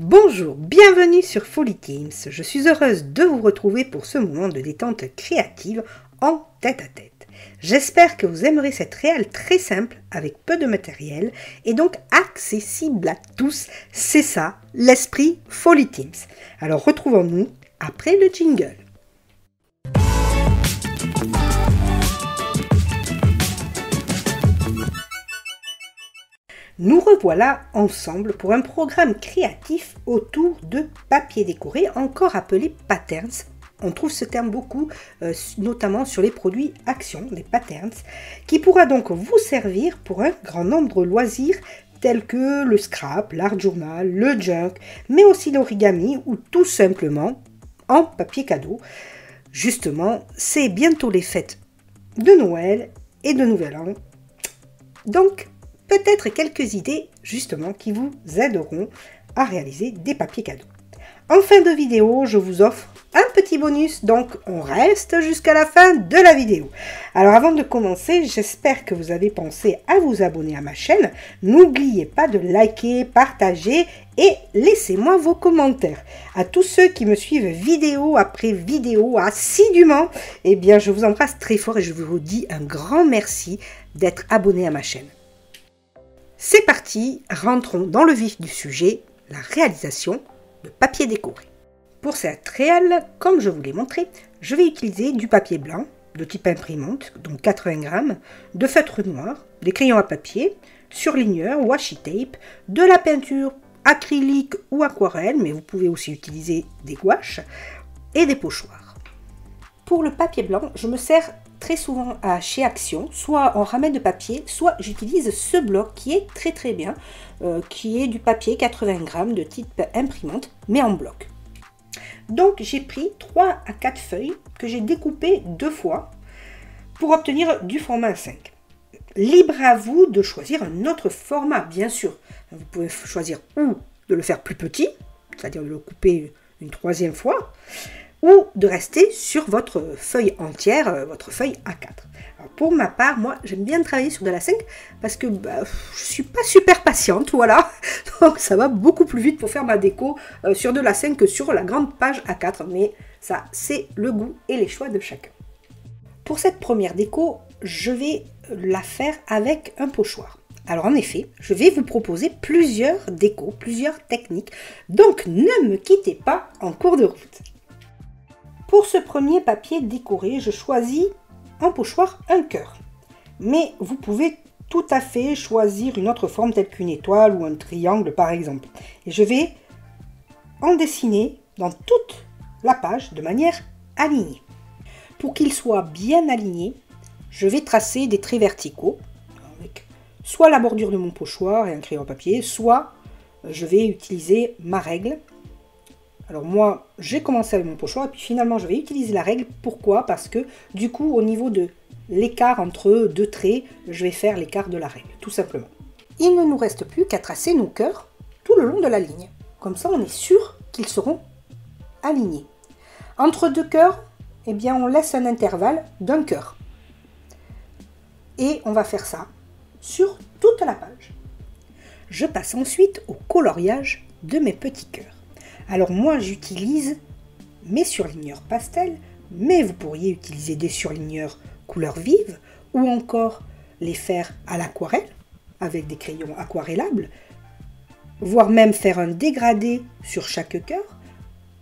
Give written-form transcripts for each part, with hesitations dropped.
Bonjour, bienvenue sur Folly Teams. Je suis heureuse de vous retrouver pour ce moment de détente créative en tête-à-tête. J'espère que vous aimerez cette réal très simple avec peu de matériel et donc accessible à tous. C'est ça, l'esprit Folly Teams. Alors retrouvons-nous après le jingle. Nous revoilà ensemble pour un programme créatif autour de papier décoré, encore appelé patterns. On trouve ce terme beaucoup, notamment sur les produits Action, les patterns, qui pourra donc vous servir pour un grand nombre de loisirs tels que le scrap, l'art journal, le junk, mais aussi l'origami ou tout simplement en papier cadeau. Justement, c'est bientôt les fêtes de Noël et de Nouvel An. Donc, peut-être quelques idées justement qui vous aideront à réaliser des papiers cadeaux. En fin de vidéo, je vous offre un petit bonus, donc on reste jusqu'à la fin de la vidéo. Alors avant de commencer, j'espère que vous avez pensé à vous abonner à ma chaîne. N'oubliez pas de liker, partager et laissez-moi vos commentaires. À tous ceux qui me suivent vidéo après vidéo assidûment, eh bien je vous embrasse très fort et je vous dis un grand merci d'être abonné à ma chaîne. C'est parti, rentrons dans le vif du sujet, la réalisation de papier décoré. Pour cette réal, comme je vous l'ai montré, je vais utiliser du papier blanc de type imprimante, donc 80 grammes, de feutre noir, des crayons à papier, surligneur, washi tape, de la peinture acrylique ou aquarelle, mais vous pouvez aussi utiliser des gouaches, et des pochoirs. Pour le papier blanc, je me sers très souvent chez Action, soit en ramen de papier, soit j'utilise ce bloc qui est très bien, qui est du papier 80 grammes de type imprimante, mais en bloc. Donc j'ai pris 3 à 4 feuilles que j'ai découpées 2 fois pour obtenir du format A5. Libre à vous de choisir un autre format, bien sûr. Vous pouvez choisir ou de le faire plus petit, c'est-à-dire de le couper une 3e fois, ou de rester sur votre feuille entière, votre feuille A4. Alors pour ma part, moi, j'aime bien travailler sur de la 5 parce que je suis pas super patiente, voilà. Donc ça va beaucoup plus vite pour faire ma déco sur de la 5 que sur la grande page A4. Mais ça, c'est le goût et les choix de chacun. Pour cette première déco, je vais la faire avec un pochoir. Alors en effet, je vais vous proposer plusieurs décos, plusieurs techniques. Donc ne me quittez pas en cours de route. Pour ce premier papier décoré, je choisis en pochoir un cœur. Mais vous pouvez tout à fait choisir une autre forme telle qu'une étoile ou un triangle par exemple. Et je vais en dessiner dans toute la page de manière alignée. Pour qu'il soit bien aligné, je vais tracer des traits verticaux avec soit la bordure de mon pochoir et un crayon à papier, soit je vais utiliser ma règle. Alors moi, j'ai commencé avec mon pochoir et puis finalement, je vais utiliser la règle. Pourquoi? Parce que du coup, au niveau de l'écart entre deux traits, je vais faire l'écart de la règle, tout simplement. Il ne nous reste plus qu'à tracer nos cœurs tout le long de la ligne. Comme ça, on est sûr qu'ils seront alignés. Entre deux cœurs, eh bien, on laisse un intervalle d'un cœur. Et on va faire ça sur toute la page. Je passe ensuite au coloriage de mes petits cœurs. Alors moi, j'utilise mes surligneurs pastel, mais vous pourriez utiliser des surligneurs couleur vive ou encore les faire à l'aquarelle avec des crayons aquarellables, voire même faire un dégradé sur chaque cœur.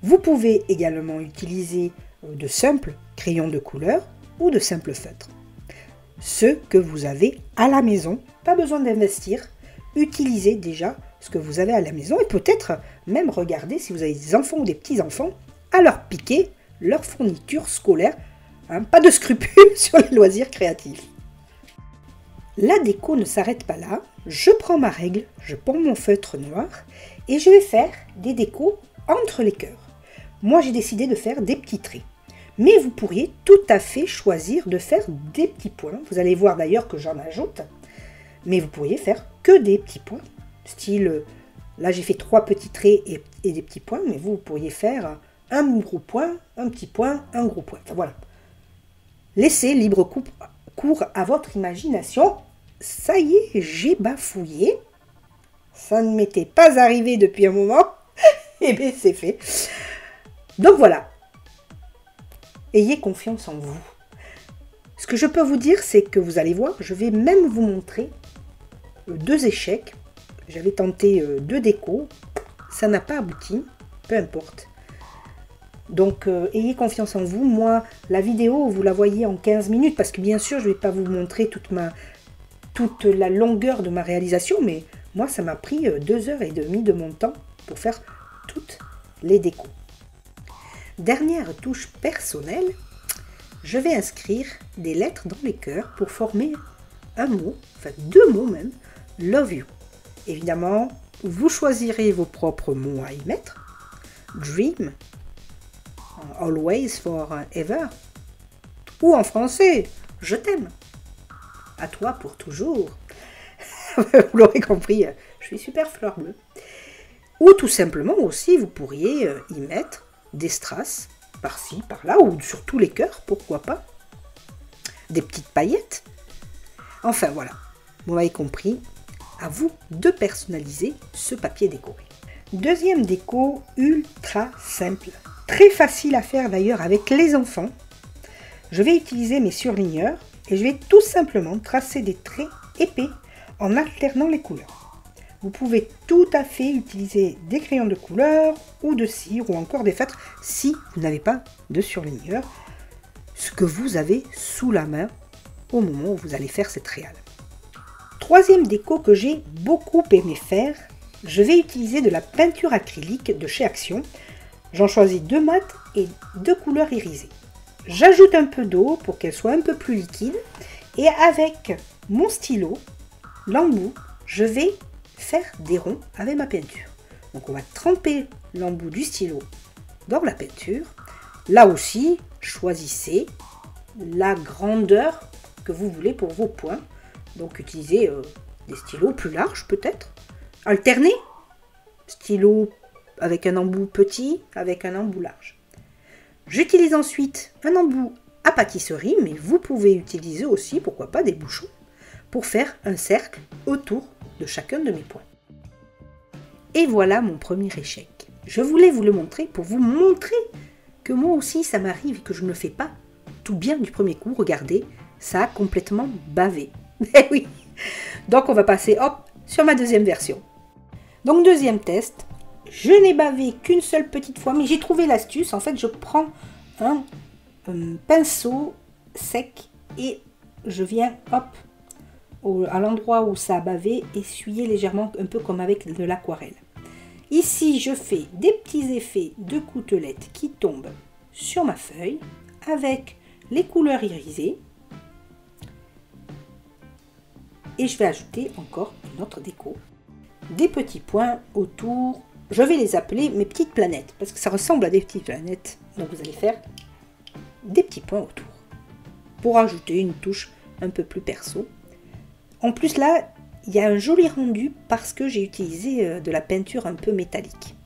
Vous pouvez également utiliser de simples crayons de couleur ou de simples feutres. Ce que vous avez à la maison, pas besoin d'investir, utilisez déjà ce que vous avez à la maison et peut-être même regarder si vous avez des enfants ou des petits-enfants à leur piquer leur fourniture scolaire. Pas de scrupules sur les loisirs créatifs. La déco ne s'arrête pas là. Je prends ma règle, je prends mon feutre noir et je vais faire des décos entre les cœurs. Moi, j'ai décidé de faire des petits traits. Mais vous pourriez tout à fait choisir de faire des petits points. Vous allez voir d'ailleurs que j'en ajoute. Mais vous pourriez faire que des petits points. Style, là j'ai fait 3 petits traits et des petits points, mais vous pourriez faire un gros point, un petit point, un gros point. Enfin, voilà. Laissez libre cours à votre imagination. Ça y est, j'ai bafouillé. Ça ne m'était pas arrivé depuis un moment. Et bien c'est fait. Donc voilà, ayez confiance en vous. Ce que je peux vous dire, c'est que vous allez voir, je vais même vous montrer 2 échecs. J'avais tenté 2 décos, ça n'a pas abouti, peu importe. Donc ayez confiance en vous. Moi, la vidéo, vous la voyez en 15 minutes, parce que bien sûr, je ne vais pas vous montrer toute la longueur de ma réalisation, mais moi, ça m'a pris 2h30 de mon temps pour faire toutes les décos. Dernière touche personnelle, je vais inscrire des lettres dans les cœurs pour former un mot, enfin 2 mots même, love you. Évidemment, vous choisirez vos propres mots à y mettre. Dream, always, forever. Ou en français, je t'aime. À toi pour toujours. Vous l'aurez compris, je suis super fleur bleue. Ou tout simplement aussi, vous pourriez y mettre des strass, par-ci, par-là, ou sur tous les cœurs, pourquoi pas. Des petites paillettes. Enfin voilà, vous m'avez compris, à vous de personnaliser ce papier décoré. Deuxième déco, ultra simple. Très facile à faire d'ailleurs avec les enfants. Je vais utiliser mes surligneurs et je vais tout simplement tracer des traits épais en alternant les couleurs. Vous pouvez tout à fait utiliser des crayons de couleur ou de cire ou encore des feutres si vous n'avez pas de surligneur, ce que vous avez sous la main au moment où vous allez faire cette réal. Troisième déco que j'ai beaucoup aimé faire, je vais utiliser de la peinture acrylique de chez Action. J'en choisis 2 mat et 2 couleurs irisées. J'ajoute un peu d'eau pour qu'elle soit un peu plus liquide et avec mon stylo, l'embout, je vais faire des ronds avec ma peinture. Donc on va tremper l'embout du stylo dans la peinture. Là aussi, choisissez la grandeur que vous voulez pour vos points. Donc utilisez des stylos plus larges peut-être. Alternez. Stylo avec un embout petit, avec un embout large. J'utilise ensuite un embout à pâtisserie, mais vous pouvez utiliser aussi, pourquoi pas, des bouchons pour faire un cercle autour de chacun de mes points. Et voilà mon premier échec. Je voulais vous le montrer pour vous montrer que moi aussi ça m'arrive et que je ne le fais pas tout bien du premier coup. Regardez, ça a complètement bavé. Eh oui. Donc on va passer hop sur ma deuxième version. Donc deuxième test. Je n'ai bavé qu'une seule petite fois, mais j'ai trouvé l'astuce. En fait, je prends un pinceau sec et je viens hop à l'endroit où ça a bavé, essuyer légèrement, un peu comme avec de l'aquarelle. Ici, je fais des petits effets de gouttelettes qui tombent sur ma feuille avec les couleurs irisées. Et je vais ajouter encore une autre déco. Des petits points autour. Je vais les appeler mes petites planètes, parce que ça ressemble à des petites planètes. Donc vous allez faire des petits points autour. Pour ajouter une touche un peu plus perso. En plus là, il y a un joli rendu parce que j'ai utilisé de la peinture un peu métallique.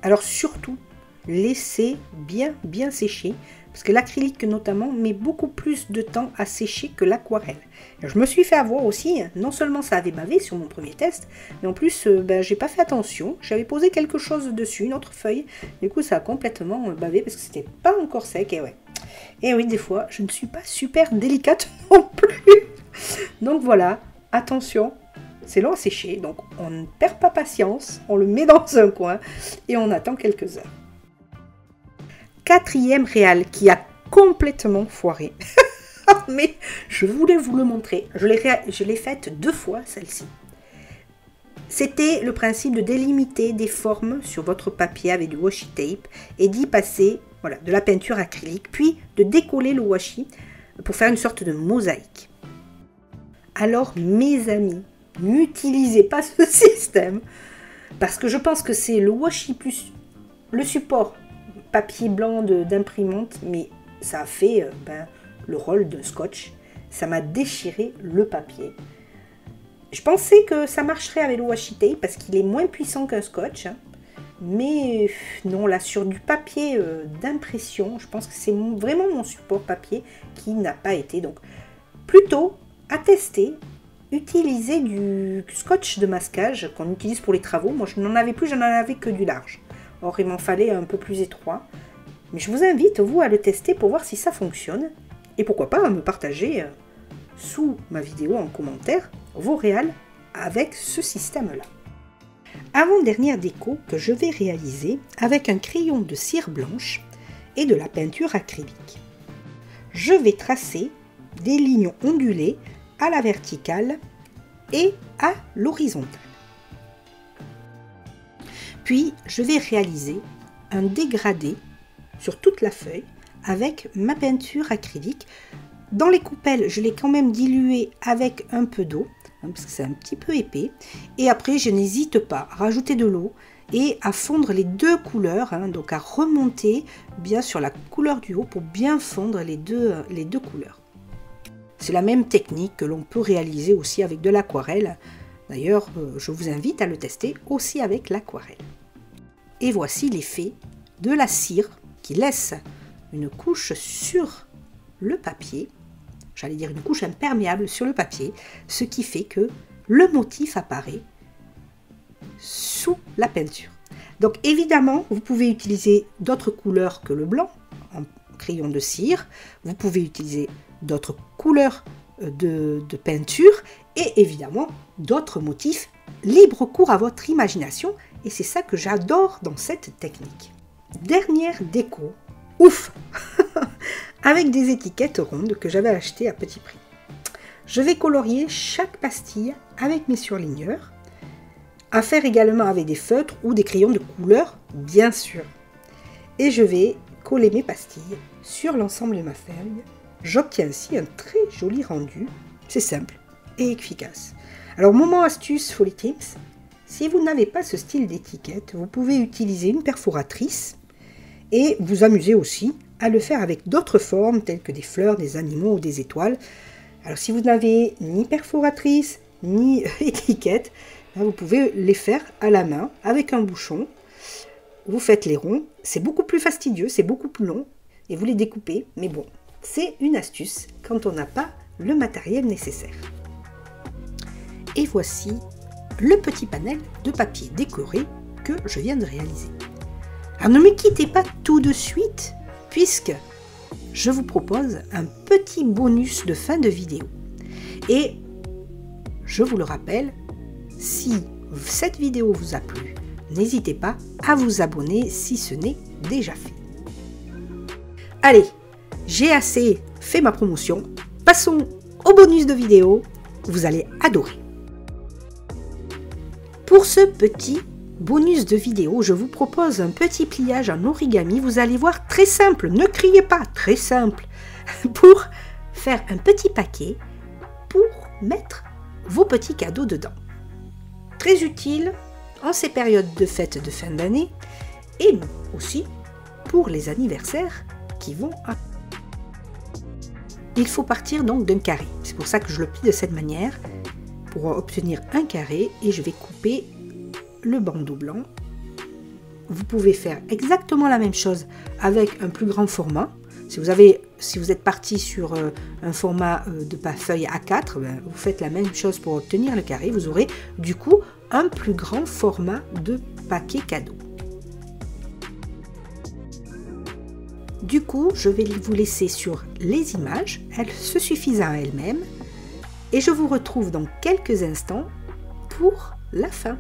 Alors surtout, laissez bien sécher, parce que l'acrylique notamment met beaucoup plus de temps à sécher que l'aquarelle. Je me suis fait avoir aussi, non seulement ça avait bavé sur mon premier test, mais en plus j'ai pas fait attention, j'avais posé quelque chose dessus, une autre feuille, du coup ça a complètement bavé parce que c'était pas encore sec, et ouais. Et oui, des fois, je ne suis pas super délicate non plus. Donc voilà, attention, c'est long à sécher, donc on ne perd pas patience, on le met dans un coin et on attend quelques heures. Quatrième réal qui a complètement foiré. Mais je voulais vous le montrer. Je l'ai faite 2 fois, celle-ci. C'était le principe de délimiter des formes sur votre papier avec du washi tape et d'y passer voilà, de la peinture acrylique, puis de décoller le washi pour faire une sorte de mosaïque. Alors mes amis, n'utilisez pas ce système parce que je pense que c'est le washi plus le support papier blanc d'imprimante, mais ça a fait le rôle d'un scotch. Ça m'a déchiré le papier. Je pensais que ça marcherait avec le washi tape parce qu'il est moins puissant qu'un scotch. Hein. Mais non, là, sur du papier d'impression, je pense que c'est vraiment mon support papier qui n'a pas été. Donc, plutôt à tester, utiliser du scotch de masquage qu'on utilise pour les travaux. Moi, je n'en avais plus, j'en avais que du large. Or, il m'en fallait un peu plus étroit. Mais je vous invite, vous, à le tester pour voir si ça fonctionne. Et pourquoi pas à me partager sous ma vidéo en commentaire vos réals avec ce système-là. Avant-dernière déco que je vais réaliser avec un crayon de cire blanche et de la peinture acrylique. Je vais tracer des lignes ondulées à la verticale et à l'horizontale. Puis, je vais réaliser un dégradé sur toute la feuille avec ma peinture acrylique. Dans les coupelles, je l'ai quand même dilué avec un peu d'eau, parce que c'est un petit peu épais. Et après, je n'hésite pas à rajouter de l'eau et à fondre les deux couleurs, donc à remonter bien sur la couleur du haut pour bien fondre les deux couleurs. C'est la même technique que l'on peut réaliser aussi avec de l'aquarelle. D'ailleurs, je vous invite à le tester aussi avec l'aquarelle. Et voici l'effet de la cire qui laisse une couche sur le papier, j'allais dire une couche imperméable sur le papier, ce qui fait que le motif apparaît sous la peinture. Donc évidemment, vous pouvez utiliser d'autres couleurs que le blanc en crayon de cire, vous pouvez utiliser d'autres couleurs de peinture et évidemment d'autres motifs, libre cours à votre imagination, et c'est ça que j'adore dans cette technique. Dernière déco, ouf, avec des étiquettes rondes que j'avais achetées à petit prix. Je vais colorier chaque pastille avec mes surligneurs, à faire également avec des feutres ou des crayons de couleur, bien sûr. Et je vais coller mes pastilles sur l'ensemble de ma feuille. J'obtiens ainsi un très joli rendu. C'est simple et efficace. Alors, moment astuce Folly Tips, si vous n'avez pas ce style d'étiquette, vous pouvez utiliser une perforatrice et vous amuser aussi à le faire avec d'autres formes telles que des fleurs, des animaux ou des étoiles. Alors si vous n'avez ni perforatrice ni étiquette, vous pouvez les faire à la main avec un bouchon. Vous faites les ronds, c'est beaucoup plus fastidieux, c'est beaucoup plus long et vous les découpez, mais bon, c'est une astuce quand on n'a pas le matériel nécessaire. Et voici le petit panel de papier décoré que je viens de réaliser. Alors ne me quittez pas tout de suite, puisque je vous propose un petit bonus de fin de vidéo. Et je vous le rappelle, si cette vidéo vous a plu, n'hésitez pas à vous abonner si ce n'est déjà fait. Allez, j'ai assez fait ma promotion, passons au bonus de vidéo, vous allez adorer. Pour ce petit bonus de vidéo, je vous propose un petit pliage en origami, vous allez voir, très simple, ne criez pas, très simple, pour faire un petit paquet pour mettre vos petits cadeaux dedans. Très utile en ces périodes de fêtes de fin d'année et aussi pour les anniversaires qui vont à... Il faut partir donc d'un carré, c'est pour ça que je le plie de cette manière, pour obtenir un carré, et je vais couper le bandeau blanc. Vous pouvez faire exactement la même chose avec un plus grand format. Si vous êtes parti sur un format de feuille A4, vous faites la même chose pour obtenir le carré. Vous aurez du coup un plus grand format de paquet cadeau. Du coup, je vais vous laisser sur les images. Elles se suffisent à elles-mêmes. Et je vous retrouve dans quelques instants pour la fin.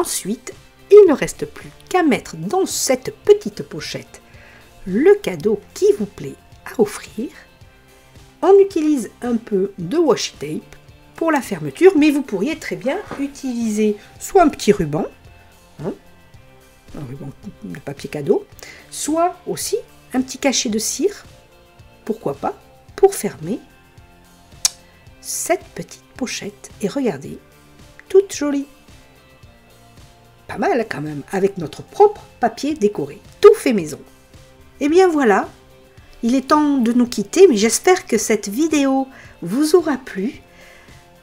Ensuite, il ne reste plus qu'à mettre dans cette petite pochette le cadeau qui vous plaît à offrir. On utilise un peu de washi tape pour la fermeture, mais vous pourriez très bien utiliser soit un petit ruban, un ruban de papier cadeau, soit aussi un petit cachet de cire, pourquoi pas, pour fermer cette petite pochette. Et regardez, toute jolie. Pas mal quand même, avec notre propre papier décoré, tout fait maison. Et bien voilà, il est temps de nous quitter, mais j'espère que cette vidéo vous aura plu,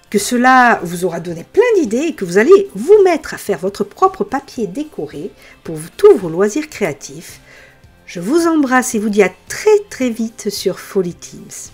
que cela vous aura donné plein d'idées et que vous allez vous mettre à faire votre propre papier décoré pour tous vos loisirs créatifs. Je vous embrasse et vous dis à très vite sur Folly Teams.